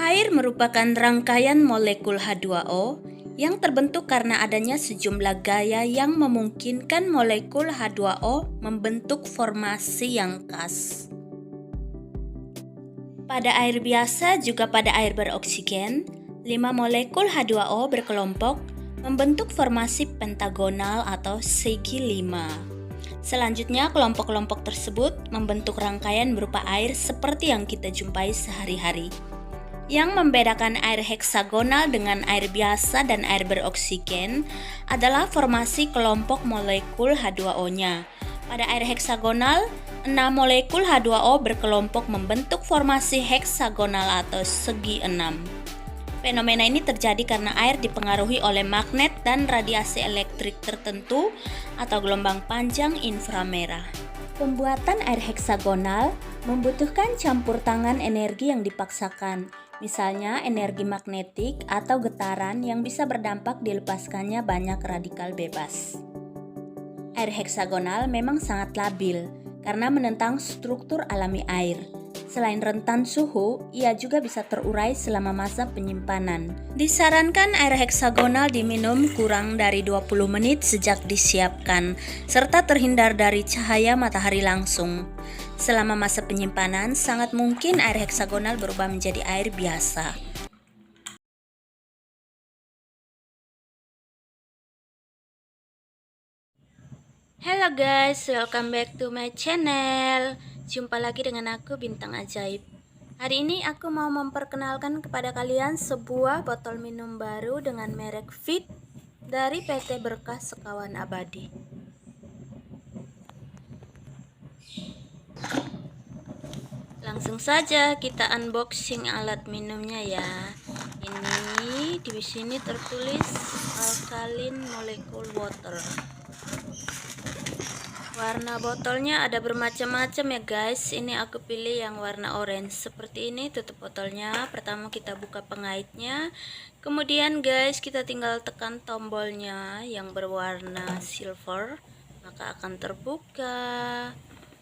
Air merupakan rangkaian molekul H2O yang terbentuk karena adanya sejumlah gaya yang memungkinkan molekul H2O membentuk formasi yang khas. Pada air biasa juga pada air beroksigen, 5 molekul H2O berkelompok membentuk formasi pentagonal atau segi 5. Selanjutnya, kelompok-kelompok tersebut membentuk rangkaian berupa air seperti yang kita jumpai sehari-hari. Yang membedakan air heksagonal dengan air biasa dan air beroksigen adalah formasi kelompok molekul H2O-nya. Pada air heksagonal, 6 molekul H2O berkelompok membentuk formasi heksagonal atau segi 6. Fenomena ini terjadi karena air dipengaruhi oleh magnet dan radiasi elektrik tertentu atau gelombang panjang inframerah. Pembuatan air heksagonal membutuhkan campur tangan energi yang dipaksakan, misalnya energi magnetik atau getaran yang bisa berdampak dilepaskannya banyak radikal bebas. Air heksagonal memang sangat labil karena menentang struktur alami air. Selain rentan suhu, ia juga bisa terurai selama masa penyimpanan. Disarankan air heksagonal diminum kurang dari 20 menit sejak disiapkan, serta terhindar dari cahaya matahari langsung. Selama masa penyimpanan, sangat mungkin air heksagonal berubah menjadi air biasa. Hello guys, welcome back to my channel. Jumpa lagi dengan aku Bintang Ajaib. Hari ini aku mau memperkenalkan kepada kalian sebuah botol minum baru dengan merek Fit dari PT Berkah Sekawan Abadi. Langsung saja kita unboxing alat minumnya ya. Ini di sini tertulis alkaline molecule water. Warna botolnya ada bermacam-macam ya guys. Ini aku pilih yang warna orange. Seperti ini tutup botolnya. Pertama kita buka pengaitnya. Kemudian guys kita tinggal tekan tombolnya yang berwarna silver, maka akan terbuka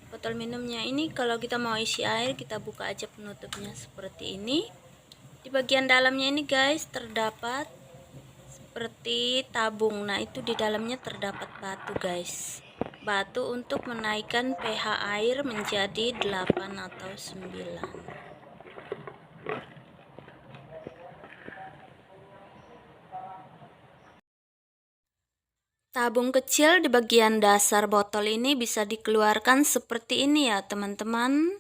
botol minumnya. Ini kalau kita mau isi air, kita buka aja penutupnya seperti ini. Di bagian dalamnya ini guys terdapat seperti tabung. Nah, itu di dalamnya terdapat batu guys. Batu untuk menaikkan pH air menjadi 8 atau 9. Tabung kecil di bagian dasar botol ini bisa dikeluarkan seperti ini ya teman-teman.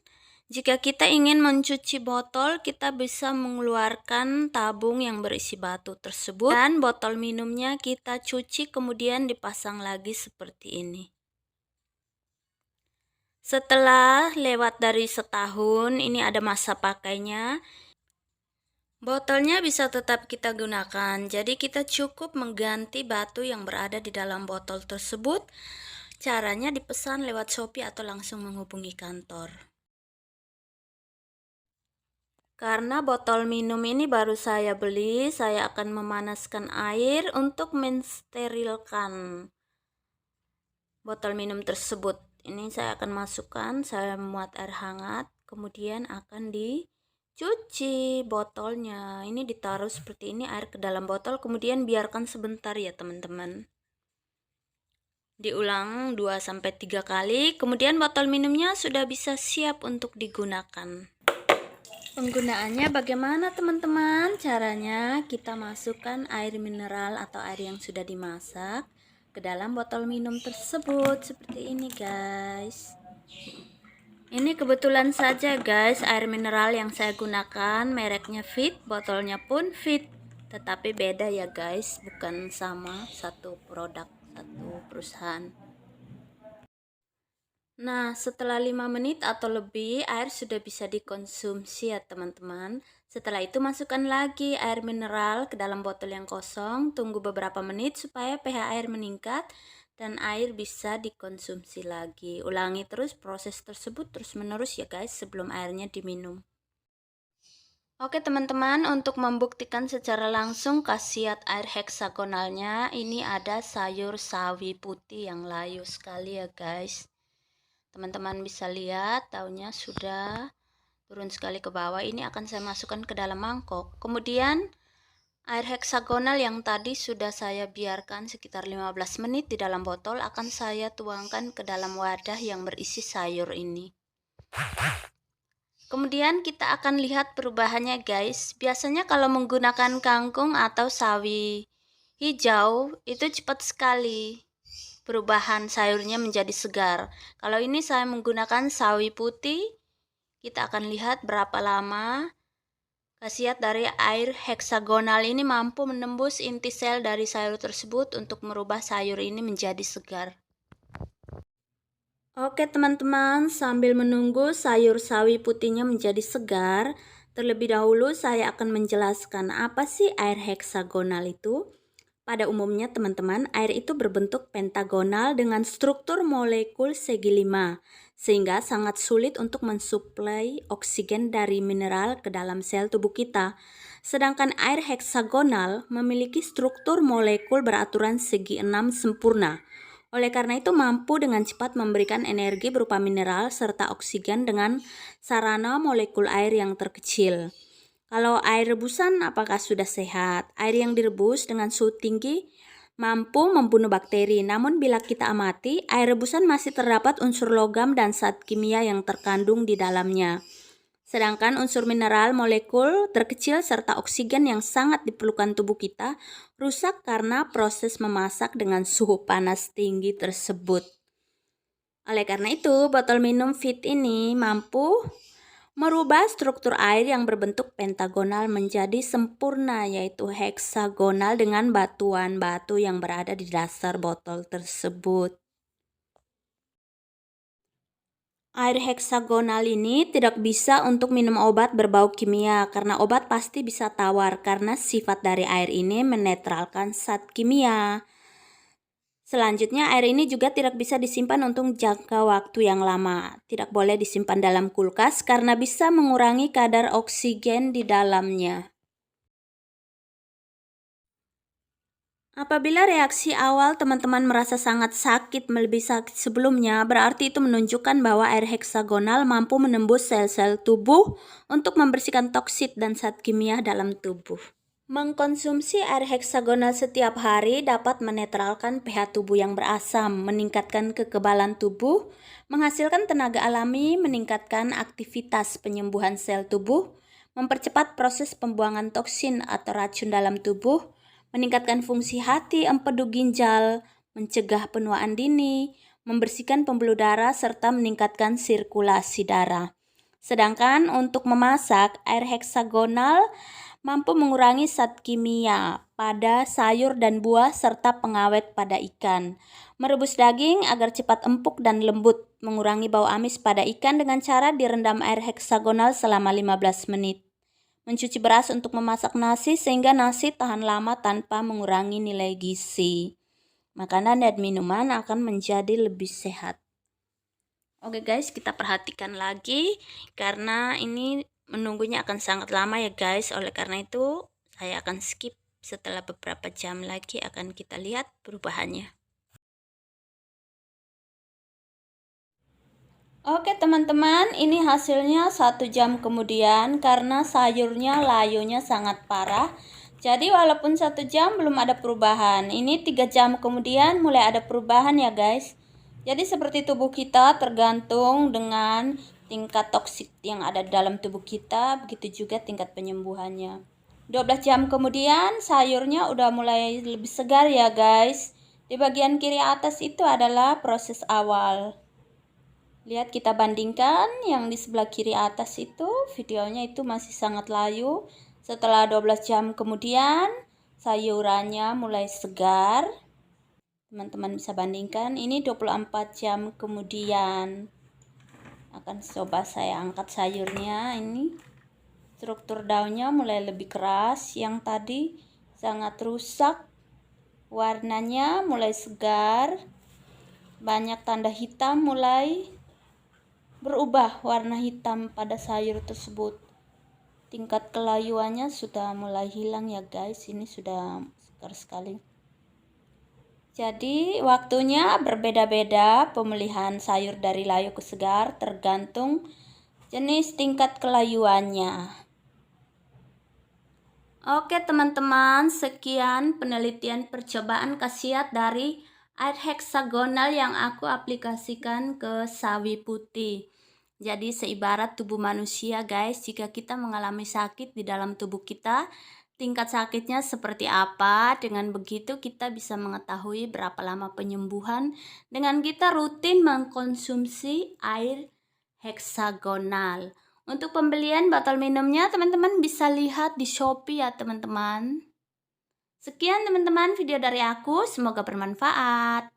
Jika kita ingin mencuci botol, kita bisa mengeluarkan tabung yang berisi batu tersebut dan botol minumnya kita cuci kemudian dipasang lagi seperti ini. Setelah lewat dari setahun, ini ada masa pakainya. Botolnya bisa tetap kita gunakan, jadi kita cukup mengganti batu yang berada di dalam botol tersebut. Caranya dipesan lewat Shopee atau langsung menghubungi kantor. Karena botol minum ini baru saya beli, saya akan memanaskan air untuk mensterilkan botol minum tersebut. Ini saya akan masukkan, saya memuat air hangat, kemudian akan dicuci botolnya. Ini ditaruh seperti ini air ke dalam botol, kemudian biarkan sebentar ya teman-teman. Diulang 2-3 kali, kemudian botol minumnya sudah bisa siap untuk digunakan. Penggunaannya bagaimana teman-teman? Caranya kita masukkan air mineral atau air yang sudah dimasak ke dalam botol minum tersebut seperti ini guys. Ini kebetulan saja guys air mineral yang saya gunakan mereknya Fit, botolnya pun Fit, tetapi beda ya guys, bukan sama satu produk, satu perusahaan. Nah, setelah 5 menit atau lebih, air sudah bisa dikonsumsi ya teman-teman. Setelah itu masukkan lagi air mineral ke dalam botol yang kosong, tunggu beberapa menit supaya pH air meningkat dan air bisa dikonsumsi lagi. Ulangi terus proses tersebut terus-menerus ya guys sebelum airnya diminum. Oke teman-teman, untuk membuktikan secara langsung khasiat air heksagonalnya, ini ada sayur sawi putih yang layu sekali ya guys. Teman-teman bisa lihat daunnya sudah turun sekali ke bawah. Ini akan saya masukkan ke dalam mangkok. Kemudian air heksagonal yang tadi sudah saya biarkan sekitar 15 menit di dalam botol akan saya tuangkan ke dalam wadah yang berisi sayur ini. Kemudian kita akan lihat perubahannya guys. Biasanya kalau menggunakan kangkung atau sawi hijau itu cepat sekali perubahan sayurnya menjadi segar. Kalau ini saya menggunakan sawi putih, kita akan lihat berapa lama khasiat dari air heksagonal ini mampu menembus inti sel dari sayur tersebut untuk merubah sayur ini menjadi segar. Oke teman-teman, sambil menunggu sayur sawi putihnya menjadi segar, terlebih dahulu saya akan menjelaskan apa sih air heksagonal itu. Pada umumnya teman-teman, air itu berbentuk pentagonal dengan struktur molekul segi 5, sehingga sangat sulit untuk mensuplai oksigen dari mineral ke dalam sel tubuh kita. Sedangkan air heksagonal memiliki struktur molekul beraturan segi 6 sempurna. Oleh karena itu mampu dengan cepat memberikan energi berupa mineral serta oksigen dengan sarana molekul air yang terkecil. Kalau air rebusan apakah sudah sehat? Air yang direbus dengan suhu tinggi mampu membunuh bakteri. Namun bila kita amati, air rebusan masih terdapat unsur logam dan zat kimia yang terkandung di dalamnya. Sedangkan unsur mineral molekul terkecil serta oksigen yang sangat diperlukan tubuh kita rusak karena proses memasak dengan suhu panas tinggi tersebut. Oleh karena itu, botol minum Fit ini mampu merubah struktur air yang berbentuk pentagonal menjadi sempurna, yaitu heksagonal dengan batuan batu yang berada di dasar botol tersebut. Air heksagonal ini tidak bisa untuk minum obat berbau kimia karena obat pasti bisa tawar karena sifat dari air ini menetralkan zat kimia. Selanjutnya air ini juga tidak bisa disimpan untuk jangka waktu yang lama. Tidak boleh disimpan dalam kulkas karena bisa mengurangi kadar oksigen di dalamnya. Apabila reaksi awal teman-teman merasa sangat sakit melebihi sakit sebelumnya, berarti itu menunjukkan bahwa air heksagonal mampu menembus sel-sel tubuh untuk membersihkan toksit dan zat kimia dalam tubuh. Mengkonsumsi air heksagonal setiap hari dapat menetralkan pH tubuh yang berasam, meningkatkan kekebalan tubuh, menghasilkan tenaga alami, meningkatkan aktivitas penyembuhan sel tubuh, mempercepat proses pembuangan toksin atau racun dalam tubuh, meningkatkan fungsi hati, empedu ginjal, mencegah penuaan dini, membersihkan pembuluh darah, serta meningkatkan sirkulasi darah. Sedangkan untuk memasak, air heksagonal mampu mengurangi zat kimia pada sayur dan buah serta pengawet pada ikan. Merebus daging agar cepat empuk dan lembut, mengurangi bau amis pada ikan dengan cara direndam air heksagonal selama 15 menit. Mencuci beras untuk memasak nasi sehingga nasi tahan lama tanpa mengurangi nilai gizi. Makanan dan minuman akan menjadi lebih sehat. Oke guys, kita perhatikan lagi karena ini menunggunya akan sangat lama ya guys. Oleh karena itu saya akan skip, setelah beberapa jam lagi akan kita lihat perubahannya. Oke teman-teman, ini hasilnya 1 jam kemudian karena sayurnya layunya sangat parah. Jadi walaupun 1 jam belum ada perubahan, ini 3 jam kemudian mulai ada perubahan ya guys. Jadi seperti tubuh kita tergantung dengan tingkat toksik yang ada di dalam tubuh kita, begitu juga tingkat penyembuhannya. 12 jam kemudian sayurnya udah mulai lebih segar ya guys. Di bagian kiri atas itu adalah proses awal. Lihat, kita bandingkan yang di sebelah kiri atas itu videonya itu masih sangat layu. Setelah 12 jam kemudian sayurannya mulai segar. Teman-teman bisa bandingkan, ini 24 jam kemudian. Akan coba saya angkat sayurnya, ini struktur daunnya mulai lebih keras, yang tadi sangat rusak. Warnanya mulai segar, banyak tanda hitam mulai berubah warna hitam pada sayur tersebut. Tingkat kelayuannya sudah mulai hilang ya guys, ini sudah segar sekali. Jadi waktunya berbeda-beda pemulihan sayur dari layu ke segar tergantung jenis tingkat kelayuannya. Oke teman-teman, sekian penelitian percobaan khasiat dari air heksagonal yang aku aplikasikan ke sawi putih. Jadi seibarat tubuh manusia guys, jika kita mengalami sakit di dalam tubuh kita, tingkat sakitnya seperti apa. Dengan begitu kita bisa mengetahui berapa lama penyembuhan dengan kita rutin mengkonsumsi air heksagonal. Untuk pembelian botol minumnya teman-teman bisa lihat di Shopee ya teman-teman. Sekian teman-teman video dari aku, semoga bermanfaat.